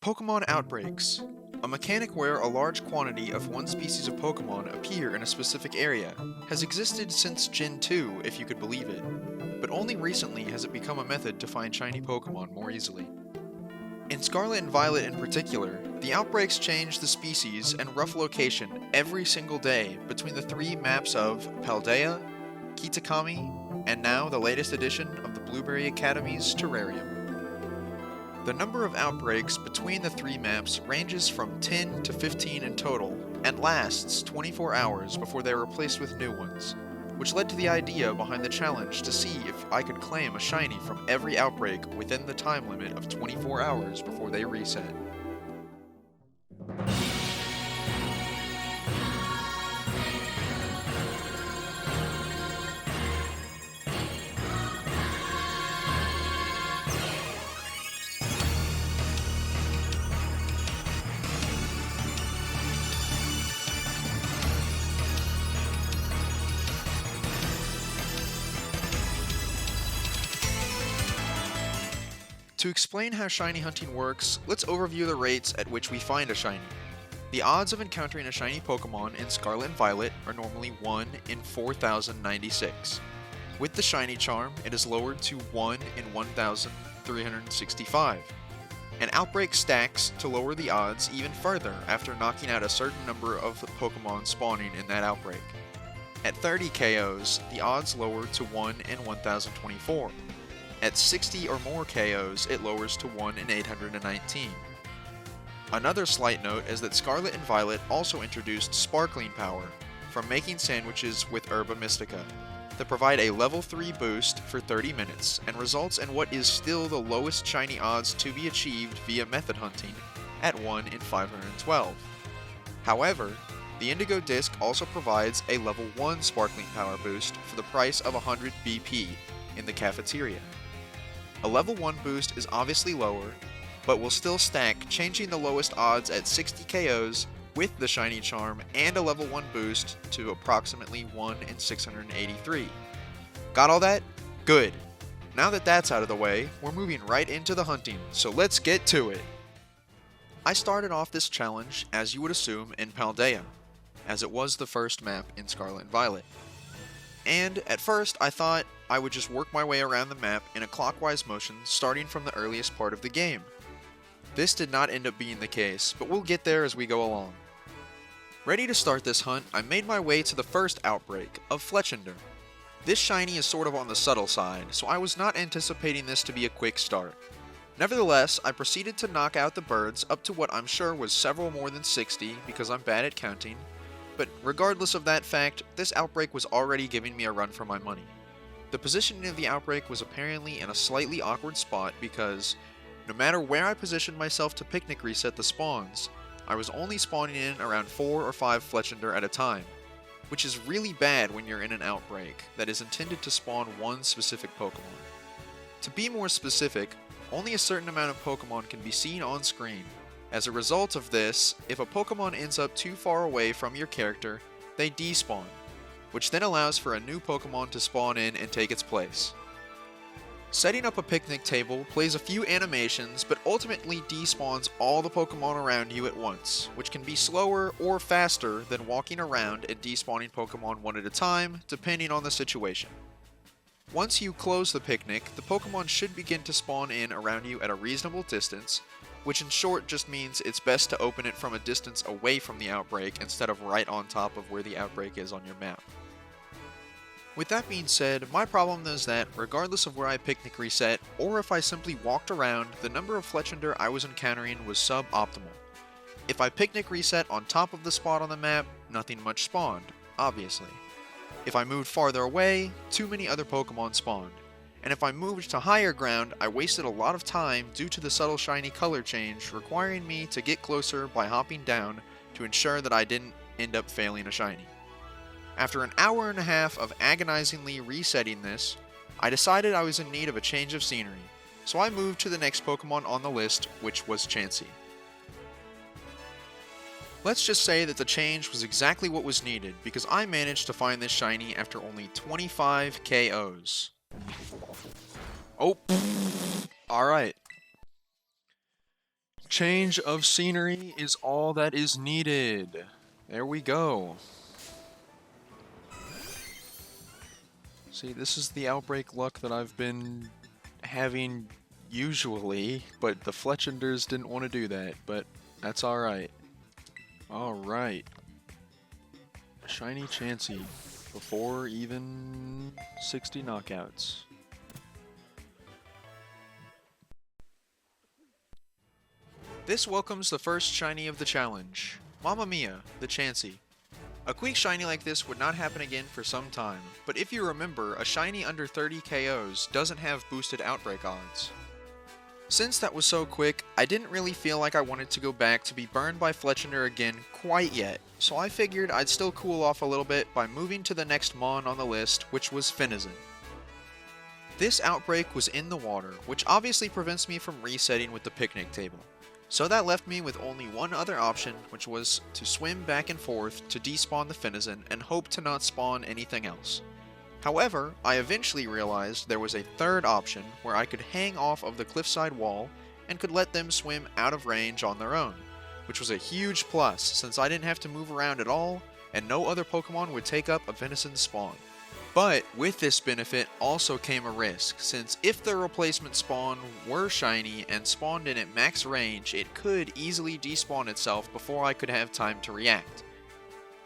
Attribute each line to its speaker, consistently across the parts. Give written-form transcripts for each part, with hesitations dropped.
Speaker 1: Pokemon outbreaks. A mechanic where a large quantity of one species of Pokemon appear in a specific area has existed since Gen 2, if you could believe it, but only recently has it become a method to find shiny Pokemon more easily. In Scarlet and Violet in particular, the outbreaks change the species and rough location every single day between the three maps of Paldea, Kitakami, and now the latest edition of the Blueberry Academy's Terrarium. The number of outbreaks between the three maps ranges from 10 to 15 in total, and lasts 24 hours before they are replaced with new ones, which led to the idea behind the challenge to see if I could claim a shiny from every outbreak within the time limit of 24 hours before they reset. To explain how shiny hunting works, let's overview the rates at which we find a shiny. The odds of encountering a shiny Pokemon in Scarlet and Violet are normally 1 in 4,096. With the shiny charm, it is lowered to 1 in 1,365. An outbreak stacks to lower the odds even further after knocking out a certain number of Pokemon spawning in that outbreak. At 30 KOs, the odds lower to 1 in 1,024. At 60 or more KOs, it lowers to 1 in 819. Another slight note is that Scarlet and Violet also introduced Sparkling Power from making sandwiches with Herba Mystica that provide a level 3 boost for 30 minutes and results in what is still the lowest shiny odds to be achieved via method hunting at 1 in 512. However, the Indigo Disc also provides a level 1 Sparkling Power boost for the price of 100 BP in the cafeteria. A level 1 boost is obviously lower, but will still stack, changing the lowest odds at 60 KOs with the shiny charm and a level 1 boost to approximately 1 in 683. Got all that? Good. Now that that's out of the way, we're moving right into the hunting, so let's get to it. I started off this challenge, as you would assume, in Paldea, as it was the first map in Scarlet and Violet. And at first I thought I would just work my way around the map in a clockwise motion starting from the earliest part of the game. This did not end up being the case, but we'll get there as we go along. Ready to start this hunt, I made my way to the first outbreak of Fletchinder. This shiny is sort of on the subtle side, so I was not anticipating this to be a quick start. Nevertheless, I proceeded to knock out the birds up to what I'm sure was several more than 60 because I'm bad at counting. But regardless of that fact, this outbreak was already giving me a run for my money. The positioning of the outbreak was apparently in a slightly awkward spot because, no matter where I positioned myself to picnic reset the spawns, I was only spawning in around 4 or 5 Fletchinder at a time, which is really bad when you're in an outbreak that is intended to spawn one specific Pokemon. To be more specific, only a certain amount of Pokemon can be seen on screen. As a result of this, if a Pokemon ends up too far away from your character, they despawn, which then allows for a new Pokemon to spawn in and take its place. Setting up a picnic table plays a few animations, but ultimately despawns all the Pokemon around you at once, which can be slower or faster than walking around and despawning Pokemon one at a time, depending on the situation. Once you close the picnic, the Pokemon should begin to spawn in around you at a reasonable distance, which in short just means it's best to open it from a distance away from the outbreak instead of right on top of where the outbreak is on your map. With that being said, my problem is that regardless of where I picnic reset, or if I simply walked around, the number of Fletchinder I was encountering was suboptimal. If I picnic reset on top of the spot on the map, nothing much spawned, obviously. If I moved farther away, too many other Pokemon spawned. And if I moved to higher ground, I wasted a lot of time due to the subtle shiny color change, requiring me to get closer by hopping down to ensure that I didn't end up failing a shiny. After an hour and a half of agonizingly resetting this, I decided I was in need of a change of scenery, so I moved to the next Pokemon on the list, which was Chansey. Let's just say that the change was exactly what was needed, because I managed to find this shiny after only 25 KOs. Oh, alright. Change of scenery is all that is needed. There we go. See, this is the Outbreak luck that I've been having usually, but the Fletchenders didn't want to do that, but that's alright. Alright. Shiny Chansey before even 60 knockouts. This welcomes the first shiny of the challenge, Mamma Mia, the Chansey. A quick shiny like this would not happen again for some time, but if you remember, a shiny under 30 KOs doesn't have boosted Outbreak odds. Since that was so quick, I didn't really feel like I wanted to go back to be burned by Fletchender again quite yet, so I figured I'd still cool off a little bit by moving to the next Mon on the list, which was Finizen. This Outbreak was in the water, which obviously prevents me from resetting with the picnic table. So that left me with only one other option, which was to swim back and forth to despawn the Finizen and hope to not spawn anything else. However, I eventually realized there was a third option where I could hang off of the cliffside wall and could let them swim out of range on their own, which was a huge plus since I didn't have to move around at all and no other Pokemon would take up a Venison spawn. But with this benefit also came a risk, since if the replacement spawn were shiny and spawned in at max range, it could easily despawn itself before I could have time to react.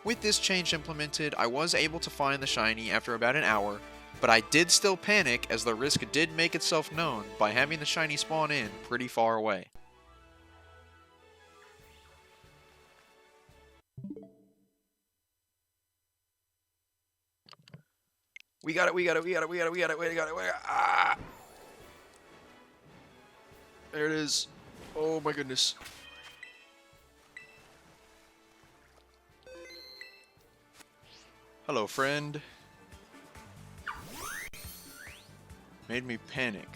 Speaker 1: With this change implemented, I was able to find the shiny after about an hour, but I did still panic as the risk did make itself known by having the shiny spawn in pretty far away. We got it. Ah! There it is. Oh my goodness. Hello, friend. Made me panic.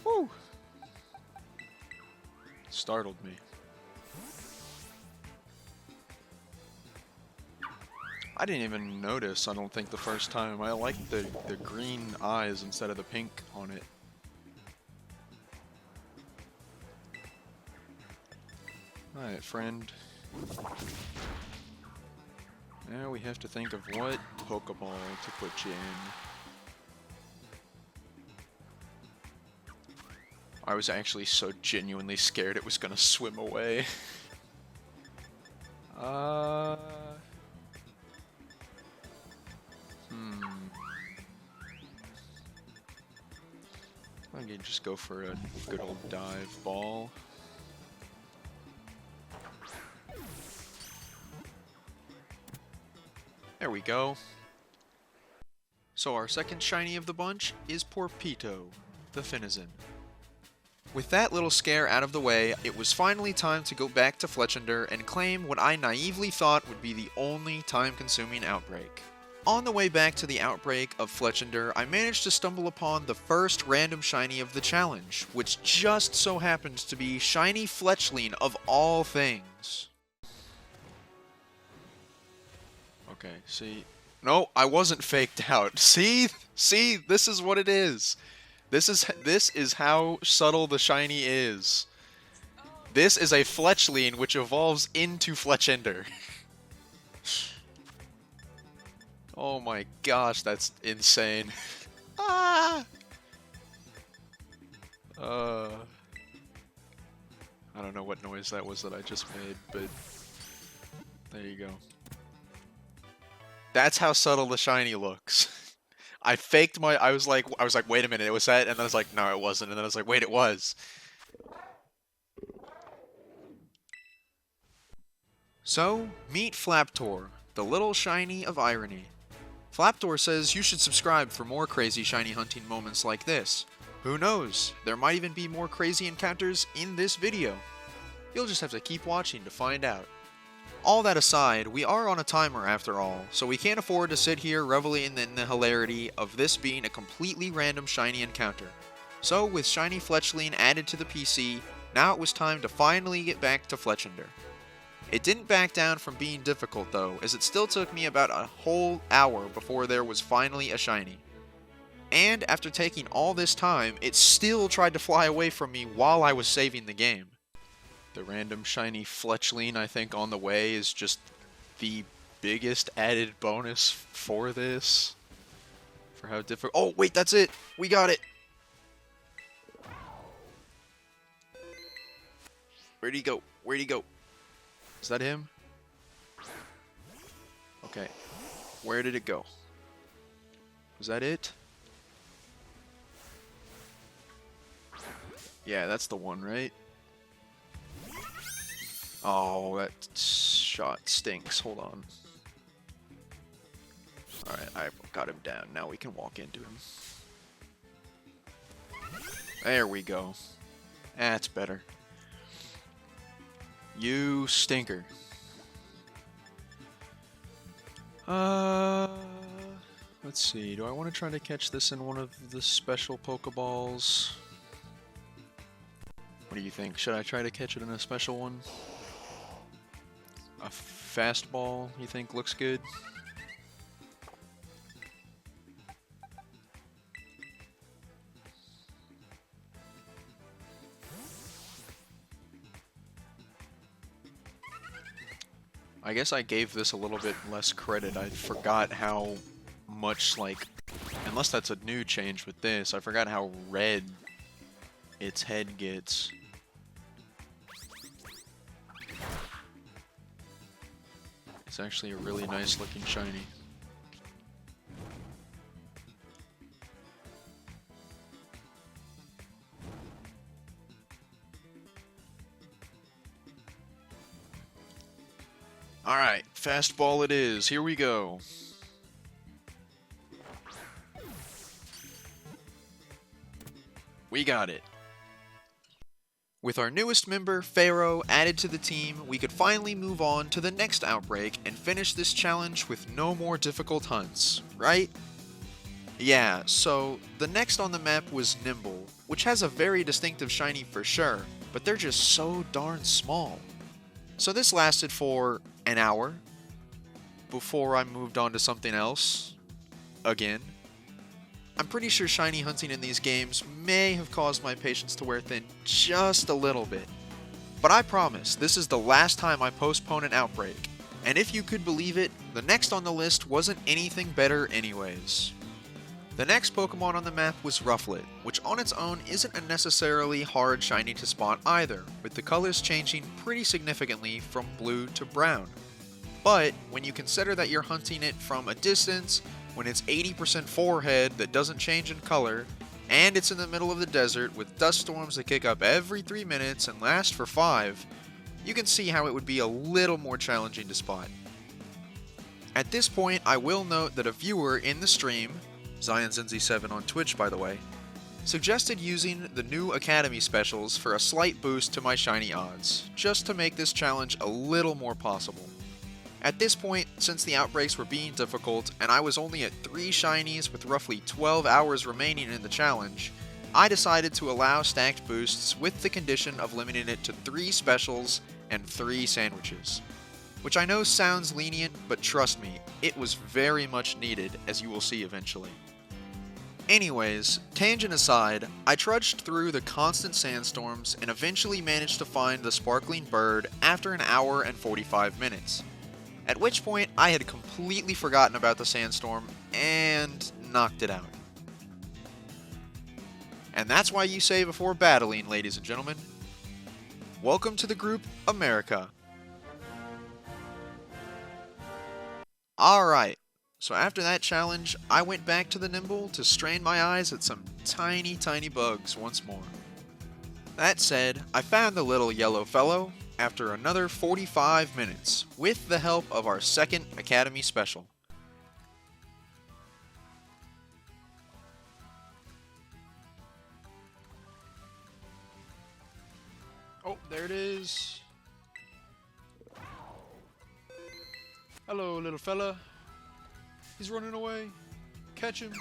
Speaker 1: Woo! Startled me. I didn't even notice, I don't think, the first time. I like the green eyes instead of the pink on it. Alright, friend. Now we have to think of what Pokeball to put you in. I was actually so genuinely scared it was gonna swim away. I can just go for a good old dive ball. There we go. So our second shiny of the bunch is Porpito, the Finizen. With that little scare out of the way, it was finally time to go back to Fletchender and claim what I naively thought would be the only time-consuming Outbreak. On the way back to the Outbreak of Fletchender, I managed to stumble upon the first random shiny of the challenge, which just so happens to be Shiny Fletchling of all things. Okay, see... No, I wasn't faked out. See? See? This is what it is. This is how subtle the shiny is. This is a Fletchling which evolves into Fletchender. Oh my gosh, that's insane. Ah! I don't know what noise that was that I just made, but there you go. That's how subtle the shiny looks. I faked my, I was like, wait a minute, it was that, and then I was like, no, it wasn't, and then I was like, wait, it was. So, meet Flaptor, the little shiny of irony. Flaptor says you should subscribe for more crazy shiny hunting moments like this. Who knows, there might even be more crazy encounters in this video. You'll just have to keep watching to find out. All that aside, we are on a timer after all, so we can't afford to sit here reveling in the hilarity of this being a completely random shiny encounter. So with Shiny Fletchling added to the PC, now it was time to finally get back to Fletchender. It didn't back down from being difficult though, as it still took me about a whole hour before there was finally a shiny. And after taking all this time, it still tried to fly away from me while I was saving the game. The random shiny Fletchling I think on the way is just the biggest added bonus for this. For how difficult. Oh, wait, that's it! We got it! Where'd he go? Where'd he go? Is that him? Okay. Where did it go? Was that it? Yeah, that's the one, right? Oh, that shot stinks. Hold on. Alright, I got him down. Now we can walk into him. There we go. That's better. You stinker. Let's see. Do I want to try to catch this in one of the special Pokeballs? What do you think? Should I try to catch it in a special one? A fastball, you think, looks good? I guess I gave this a little bit less credit. I forgot how much, like, unless that's a new change with this, I forgot how red its head gets. It's actually a really nice looking shiny. Alright, fastball it is. Here we go. We got it. With our newest member, Pharaoh, added to the team, we could finally move on to the next outbreak and finish this challenge with no more difficult hunts, right? Yeah, so the next on the map was Nimble, which has a very distinctive shiny for sure, but they're just so darn small. So this lasted for an hour before I moved on to something else again. I'm pretty sure shiny hunting in these games may have caused my patience to wear thin just a little bit. But I promise, this is the last time I postpone an outbreak. And if you could believe it, the next on the list wasn't anything better anyways. The next Pokemon on the map was Rufflet, which on its own isn't a necessarily hard shiny to spot either, with the colors changing pretty significantly from blue to brown. But when you consider that you're hunting it from a distance, when it's 80% forehead that doesn't change in color, and it's in the middle of the desert with dust storms that kick up every 3 minutes and last for 5, you can see how it would be a little more challenging to spot. At this point, I will note that a viewer in the stream, ZionZenzi7 on Twitch by the way, suggested using the new Academy specials for a slight boost to my shiny odds, just to make this challenge a little more possible. At this point, since the outbreaks were being difficult and I was only at 3 shinies with roughly 12 hours remaining in the challenge, I decided to allow stacked boosts with the condition of limiting it to 3 specials and 3 sandwiches. Which I know sounds lenient, but trust me, it was very much needed, as you will see eventually. Anyways, tangent aside, I trudged through the constant sandstorms and eventually managed to find the sparkling bird after an hour and 45 minutes. At which point, I had completely forgotten about the sandstorm and knocked it out. And that's why you say before battling, ladies and gentlemen. Welcome to the group America. Alright, so after that challenge, I went back to the Nimble to strain my eyes at some tiny bugs once more. That said, I found the little yellow fellow after another 45 minutes, with the help of our second Academy special. Oh, there it is. Hello, little fella. He's running away. Catch him.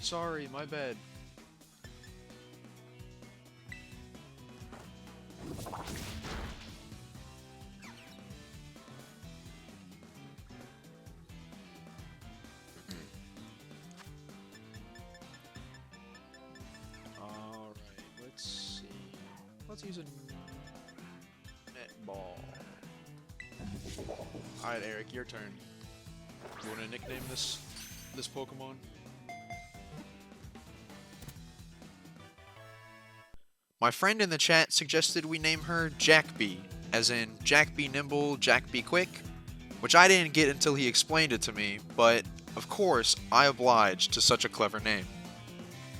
Speaker 1: Sorry, my bad. Let's use a netball. Alright, Eric, your turn. You want to nickname this Pokemon? My friend in the chat suggested we name her Jack-B, as in Jack be nimble, Jack be quick, which I didn't get until he explained it to me, but of course I obliged to such a clever name.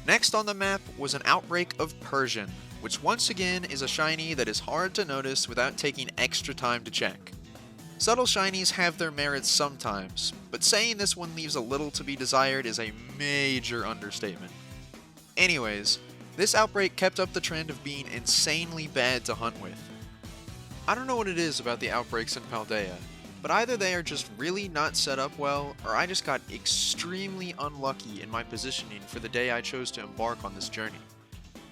Speaker 1: Next on the map was an Outbreak of Persian, which once again is a shiny that is hard to notice without taking extra time to check. Subtle shinies have their merits sometimes, but saying this one leaves a little to be desired is a major understatement. Anyways, this Outbreak kept up the trend of being insanely bad to hunt with. I don't know what it is about the Outbreaks in Paldea, but either they are just really not set up well, or I just got extremely unlucky in my positioning for the day I chose to embark on this journey.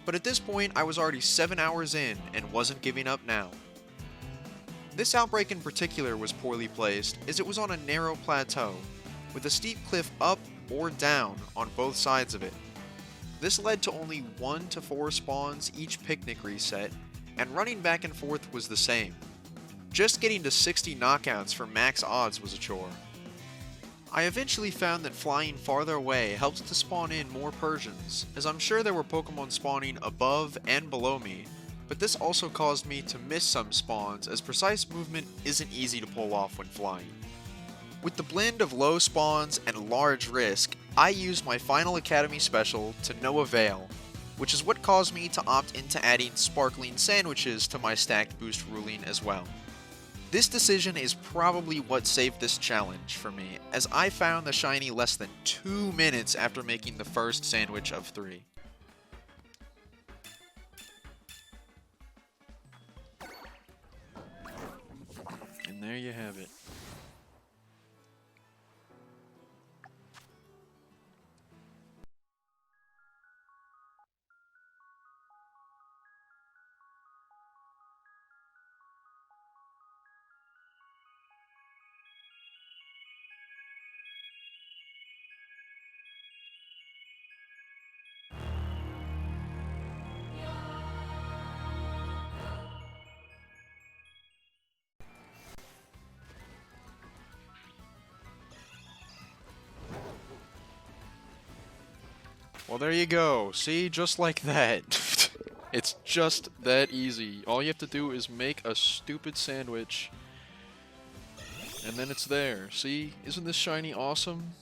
Speaker 1: But at this point, I was already 7 hours in and wasn't giving up now. This Outbreak in particular was poorly placed, as it was on a narrow plateau, with a steep cliff up or down on both sides of it. This led to only 1 to 4 spawns each picnic reset, and running back and forth was the same. Just getting to 60 knockouts for max odds was a chore. I eventually found that flying farther away helped to spawn in more Persians, as I'm sure there were Pokemon spawning above and below me, but this also caused me to miss some spawns as precise movement isn't easy to pull off when flying. With the blend of low spawns and large risk, I used my final Academy special to no avail, which is what caused me to opt into adding sparkling sandwiches to my stacked boost ruling as well. This decision is probably what saved this challenge for me, as I found the shiny less than 2 minutes after making the first sandwich of 3. And there you have it. Well, there you go. See, just like that. It's just that easy. All you have to do is make a stupid sandwich, and then it's there. See, isn't this shiny awesome?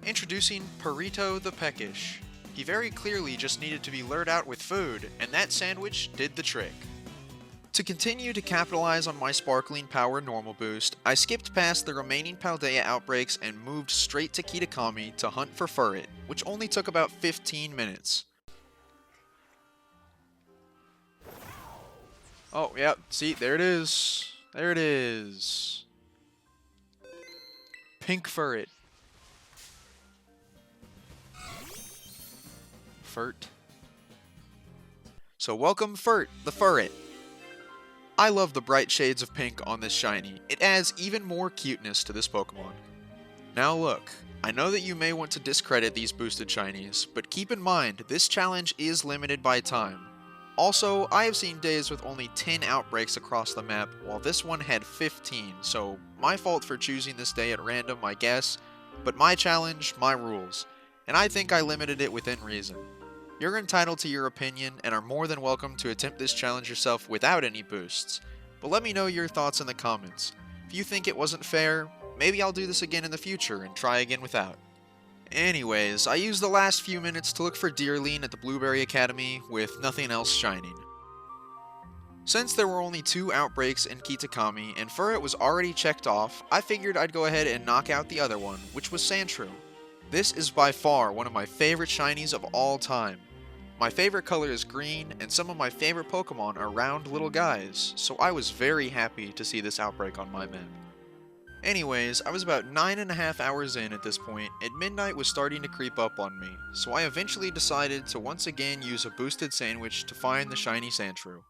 Speaker 1: Introducing Perito the Peckish. He very clearly just needed to be lured out with food, and that sandwich did the trick. To continue to capitalize on my Sparkling Power normal boost, I skipped past the remaining Paldea outbreaks and moved straight to Kitakami to hunt for Furret, which only took about 15 minutes. Oh, yeah, see, there it is. There it is. Pink Furret. Furt. So welcome Furt, the Furret. I love the bright shades of pink on this shiny. It adds even more cuteness to this Pokemon. Now look, I know that you may want to discredit these boosted shinies, but keep in mind this challenge is limited by time. Also, I have seen days with only 10 outbreaks across the map, while this one had 15, so my fault for choosing this day at random, I guess, but my challenge, my rules, and I think I limited it within reason. You're entitled to your opinion and are more than welcome to attempt this challenge yourself without any boosts, but let me know your thoughts in the comments. If you think it wasn't fair, maybe I'll do this again in the future and try again without. Anyways, I used the last few minutes to look for Deerling at the Blueberry Academy with nothing else shining. Since there were only 2 outbreaks in Kitakami and Furret was already checked off, I figured I'd go ahead and knock out the other one, which was Sandshrew. This is by far one of my favorite shinies of all time. My favorite color is green, and some of my favorite Pokemon are round little guys, so I was very happy to see this outbreak on my map. Anyways, I was about 9.5 hours in at this point, and midnight was starting to creep up on me, so I eventually decided to once again use a boosted sandwich to find the shiny Sandshrew.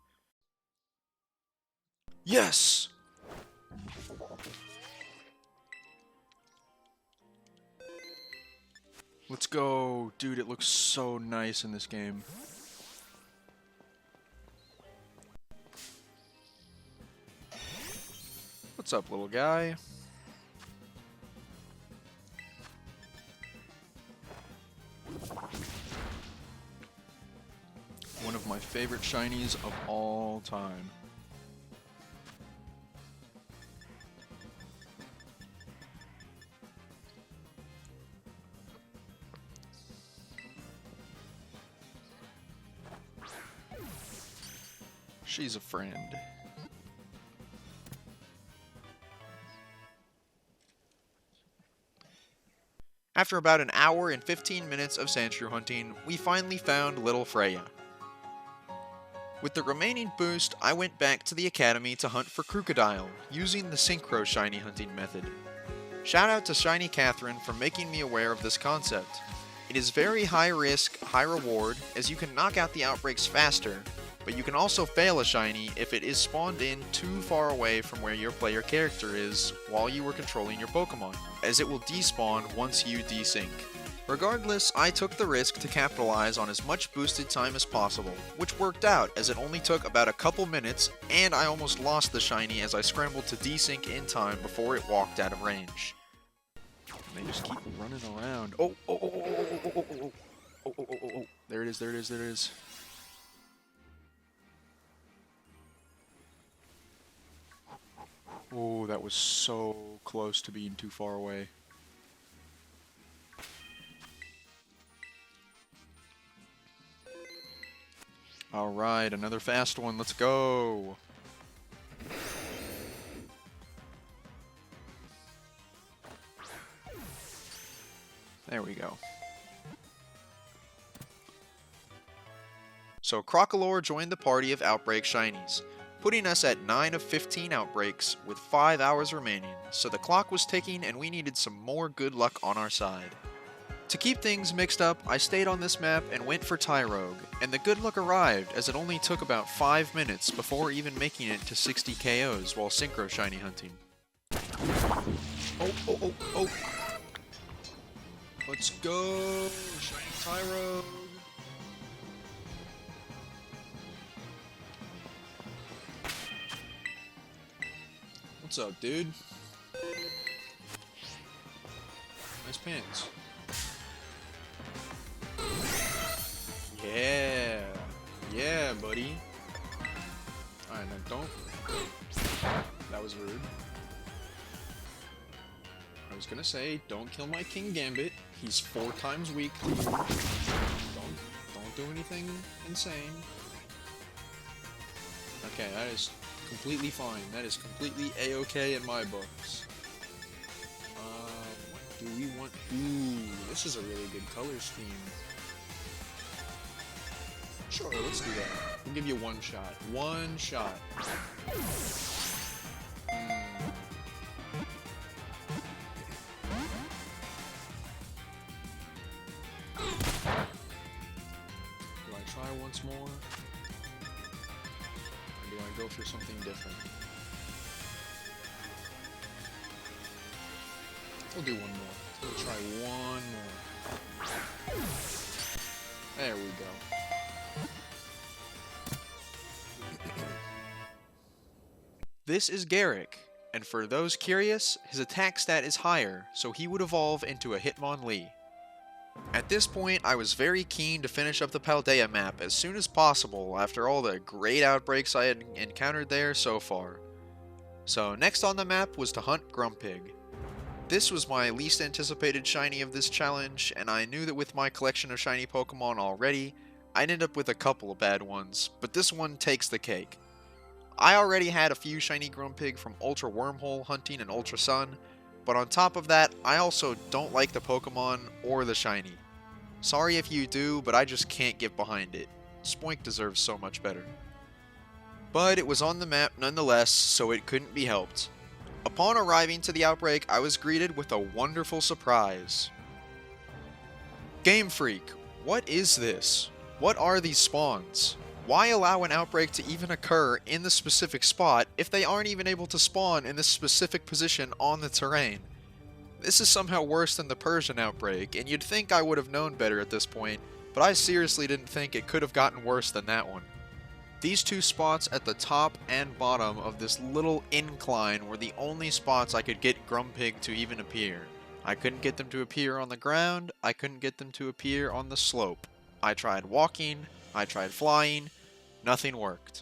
Speaker 1: Yes! Let's go! Dude, it looks so nice in this game. What's up, little guy? One of my favorite shinies of all time. She's a friend. After about an hour and 15 minutes of Sandshrew hunting, we finally found little Freya. With the remaining boost, I went back to the academy to hunt for Crocodile, using the Synchro-Shiny Hunting method. Shout out to Shiny Catherine for making me aware of this concept. It is very high risk, high reward, as you can knock out the outbreaks faster, but you can also fail a shiny if it is spawned in too far away from where your player character is while you were controlling your Pokemon, as it will despawn once you desync. Regardless, I took the risk to capitalize on as much boosted time as possible, which worked out as it only took about a couple minutes, and I almost lost the shiny as I scrambled to desync in time before it walked out of range. They just keep running around. Oh. There it is. Oh, that was so close to being too far away. Alright, another fast one, let's go! There we go. So Crocolore joined the party of Outbreak Shinies, putting us at 9 of 15 Outbreaks with 5 hours remaining, so the clock was ticking and we needed some more good luck on our side. To keep things mixed up, I stayed on this map and went for Tyrogue, and the good luck arrived as it only took about 5 minutes before even making it to 60 KOs while Synchro-Shiny hunting. Oh. Let's go! Shiny Tyrogue! What's up, dude? Nice pants. Yeah, buddy. Alright, now don't. That was rude. I was gonna say, don't kill my King Gambit. He's 4 times weak. Don't do anything insane. Okay, that is completely fine. That is completely a-okay in my books. What do we want? Ooh, this is a really good color scheme. Sure, let's do that. We'll give you one shot. One shot. Do I try once more? Or do I go for something different? We'll do one more. We'll try one more. There we go. This is Garrick, and for those curious, his attack stat is higher, so he would evolve into a Hitmonlee. At this point, I was very keen to finish up the Paldea map as soon as possible after all the great outbreaks I had encountered there so far. So next on the map was to hunt Grumpig. This was my least anticipated shiny of this challenge, and I knew that with my collection of shiny Pokemon already, I'd end up with a couple of bad ones, but this one takes the cake. I already had a few shiny Grumpig from Ultra Wormhole hunting and Ultra Sun, but on top of that, I also don't like the Pokemon or the shiny. Sorry if you do, but I just can't get behind it. Spoink deserves so much better. But it was on the map nonetheless, so it couldn't be helped. Upon arriving to the outbreak, I was greeted with a wonderful surprise. Game Freak, what is this? What are these spawns? Why allow an outbreak to even occur in the specific spot if they aren't even able to spawn in this specific position on the terrain? This is somehow worse than the Persian outbreak, and you'd think I would have known better at this point, but I seriously didn't think it could have gotten worse than that one. These two spots at the top and bottom of this little incline were the only spots I could get Grumpig to even appear. I couldn't get them to appear on the ground, I couldn't get them to appear on the slope. I tried walking, I tried flying, nothing worked.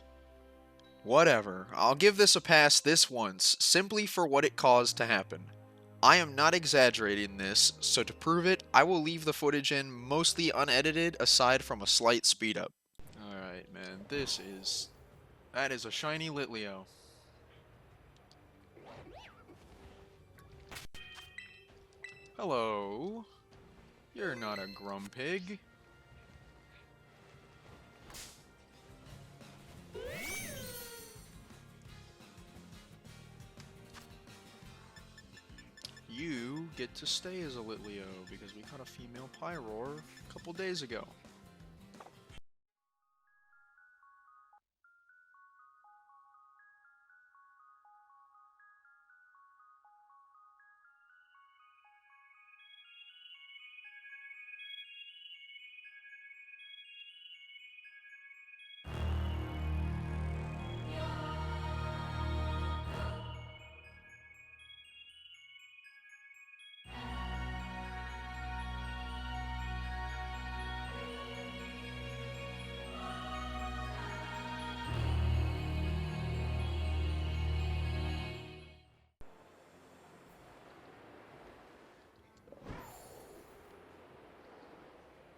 Speaker 1: Whatever, I'll give this a pass this once, simply for what it caused to happen. I am not exaggerating this, so to prove it, I will leave the footage in mostly unedited aside from a slight speed up. Alright man, that is a shiny Litleo. Hello. You're not a Grumpig. You get to stay as a Litleo because we caught a female Pyroar a couple days ago.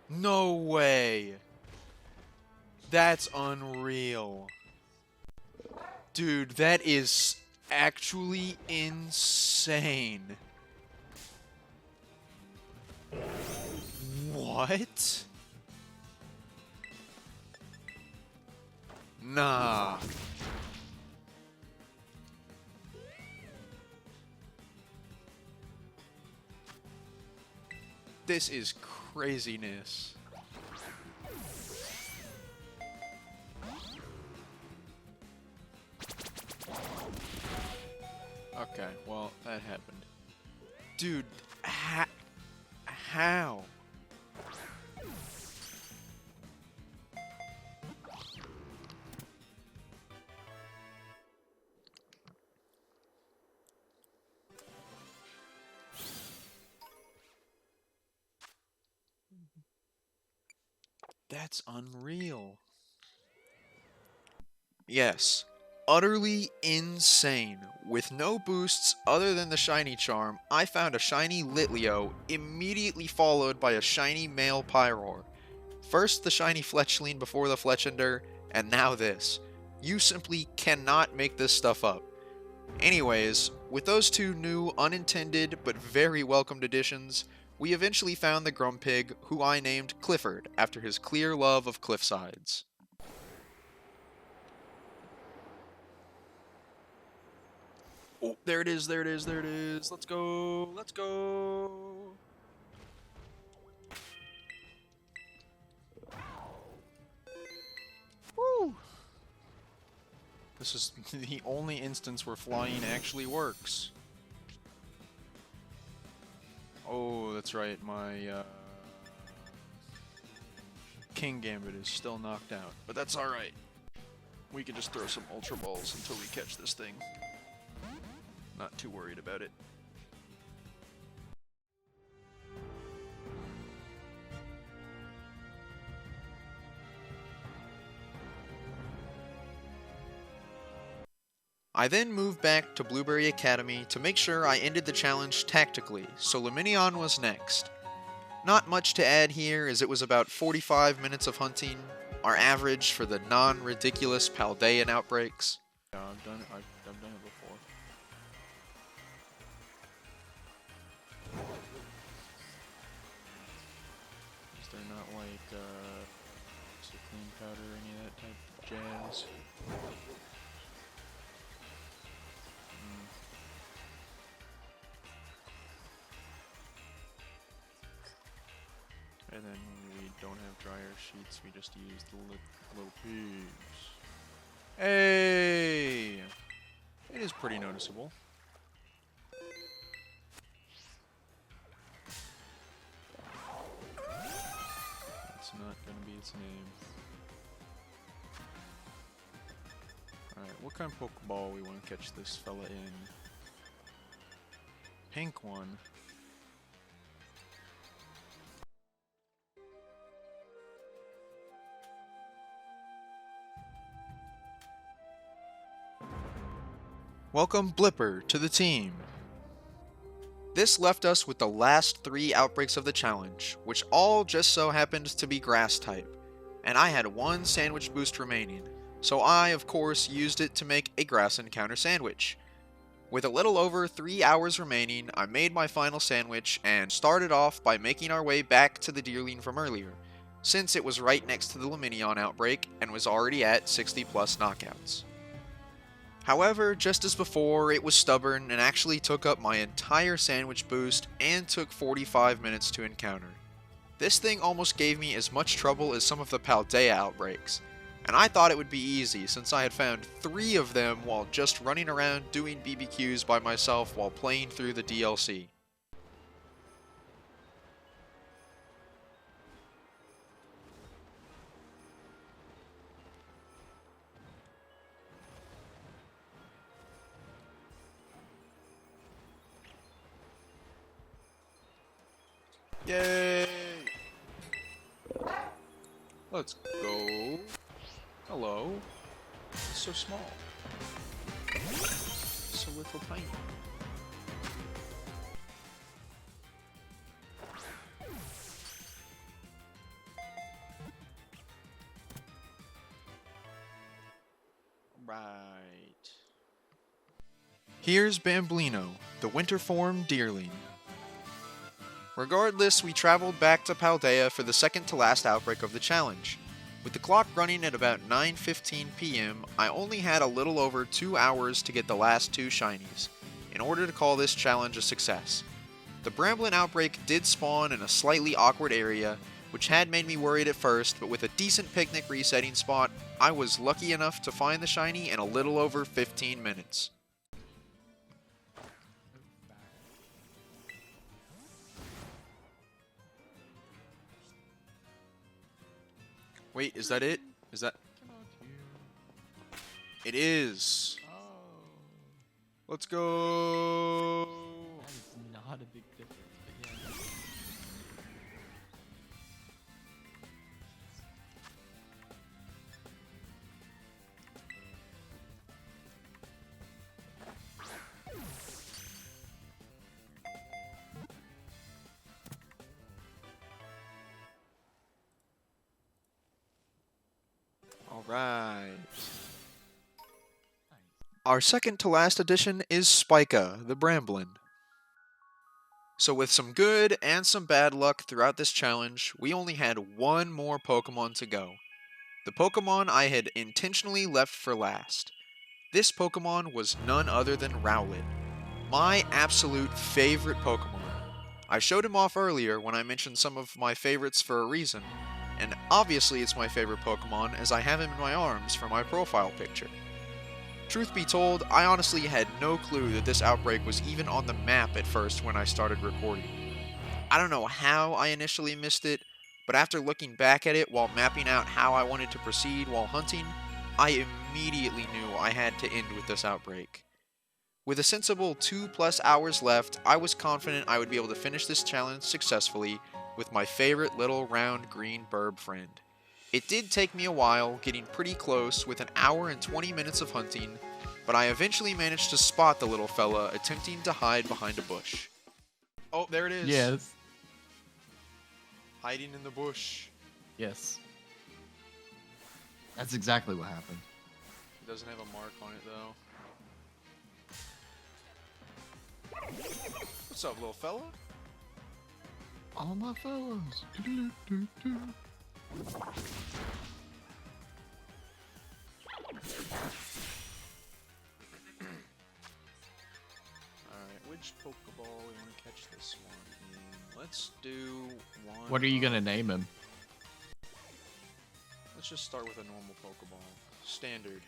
Speaker 1: No way! That's unreal. Dude, that is actually insane. What? Nah. This is craziness. Okay, well, that happened. Dude, how? That's unreal. Yes, utterly insane. With no boosts other than the shiny charm, I found a shiny Litleo, immediately followed by a shiny male Pyroar. First the shiny Fletchling before the Fletchender, and now this. You simply cannot make this stuff up. Anyways, with those two new, unintended, but very welcomed additions, we eventually found the Grumpig, who I named Clifford, after his clear love of cliffsides. Oh, there it is, there it is, there it is. Let's go, let's go. Woo! This is the only instance where flying actually works. Oh, that's right, my King Gambit is still knocked out, but that's alright. We can just throw some Ultra Balls until we catch this thing. Not too worried about it. I then moved back to Blueberry Academy to make sure I ended the challenge tactically, so Luminion was next. Not much to add here, as it was about 45 minutes of hunting, our average for the non-ridiculous Paldean outbreaks. Yeah, I've done it before. Is there not like, clean powder or any of that type of jazz? And then when we don't have dryer sheets, we just use the little pigs. Hey! It is pretty noticeable. That's not gonna be its name. Alright, what kind of Pokeball we want to catch this fella in? Pink one. Welcome, Blipper, to the team. This left us with the last 3 outbreaks of the challenge, which all just so happened to be grass type, and I had 1 sandwich boost remaining, so I, of course, used it to make a grass encounter sandwich. With a little over 3 hours remaining, I made my final sandwich and started off by making our way back to the Deerling from earlier, since it was right next to the Luminion outbreak and was already at 60 plus knockouts. However, just as before, it was stubborn and actually took up my entire sandwich boost and took 45 minutes to encounter. This thing almost gave me as much trouble as some of the Paldea outbreaks, and I thought it would be easy since I had found 3 of them while just running around doing BBQs by myself while playing through the DLC. Yay! Let's go. Hello. It's so small. So little tiny. Right. Here's Bamblino, the winter form Deerling. Regardless, we traveled back to Paldea for the second to last outbreak of the challenge. With the clock running at about 9:15 PM, I only had a little over 2 hours to get the last 2 shinies, in order to call this challenge a success. The Bramblin outbreak did spawn in a slightly awkward area, which had made me worried at first, but with a decent picnic resetting spot, I was lucky enough to find the shiny in a little over 15 minutes. Wait, is that it? Is that... It is!
Speaker 2: Oh.
Speaker 1: Let's go!
Speaker 2: That is not a big difference, but yeah.
Speaker 1: Alright. Our second to last addition is Spica, the Bramblin. So with some good and some bad luck throughout this challenge, we only had 1 more Pokemon to go. The Pokemon I had intentionally left for last. This Pokemon was none other than Rowlet, my absolute favorite Pokemon. I showed him off earlier when I mentioned some of my favorites for a reason, and obviously it's my favorite Pokemon as I have him in my arms for my profile picture. Truth be told, I honestly had no clue that this outbreak was even on the map at first when I started recording. I don't know how I initially missed it, but after looking back at it while mapping out how I wanted to proceed while hunting, I immediately knew I had to end with this outbreak. With a sensible 2+ hours left, I was confident I would be able to finish this challenge successfully with my favorite little round green burb friend. It did take me a while, getting pretty close with 1 hour and 20 minutes of hunting, but I eventually managed to spot the little fella attempting to hide behind a bush. Oh, there it is.
Speaker 2: Yes.
Speaker 1: Hiding in the bush.
Speaker 2: Yes. That's exactly what happened.
Speaker 1: It doesn't have a mark on it though. What's up, little fella?
Speaker 2: All my fellows.
Speaker 1: Alright, which Which Pokeball we want to catch this one in? Let's do one.
Speaker 2: What are you gonna name him?
Speaker 1: Let's just start with a normal Pokeball. Standard.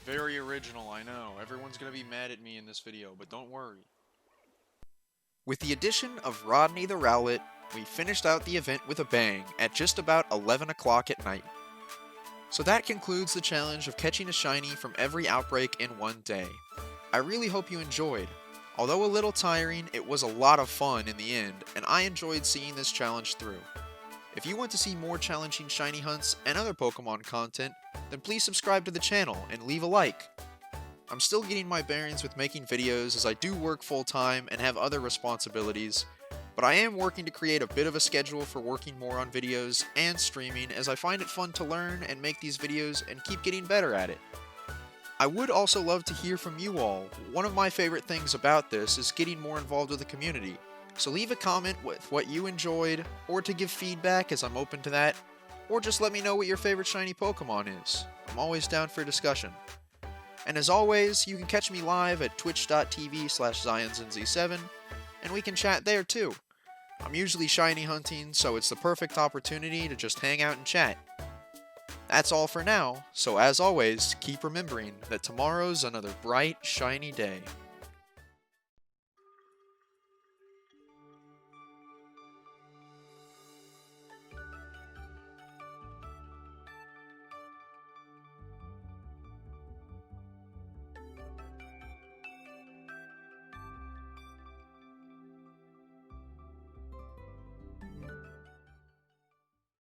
Speaker 1: Very original, I know. Everyone's gonna be mad at me in this video, but don't worry. With the addition of Rodney the Rowlet, we finished out the event with a bang at just about 11 o'clock at night. So that concludes the challenge of catching a shiny from every outbreak in one day. I really hope you enjoyed. Although a little tiring, it was a lot of fun in the end, and I enjoyed seeing this challenge through. If you want to see more challenging shiny hunts and other Pokemon content, then please subscribe to the channel and leave a like. I'm still getting my bearings with making videos as I do work full time and have other responsibilities, but I am working to create a bit of a schedule for working more on videos and streaming as I find it fun to learn and make these videos and keep getting better at it. I would also love to hear from you all. One of my favorite things about this is getting more involved with the community. So leave a comment with what you enjoyed, or to give feedback as I'm open to that, or just let me know what your favorite shiny Pokemon is. I'm always down for discussion. And as always, you can catch me live at twitch.tv/ZionZenZ7, and we can chat there too. I'm usually shiny hunting, so it's the perfect opportunity to just hang out and chat. That's all for now, so as always, keep remembering that tomorrow's another bright, shiny day.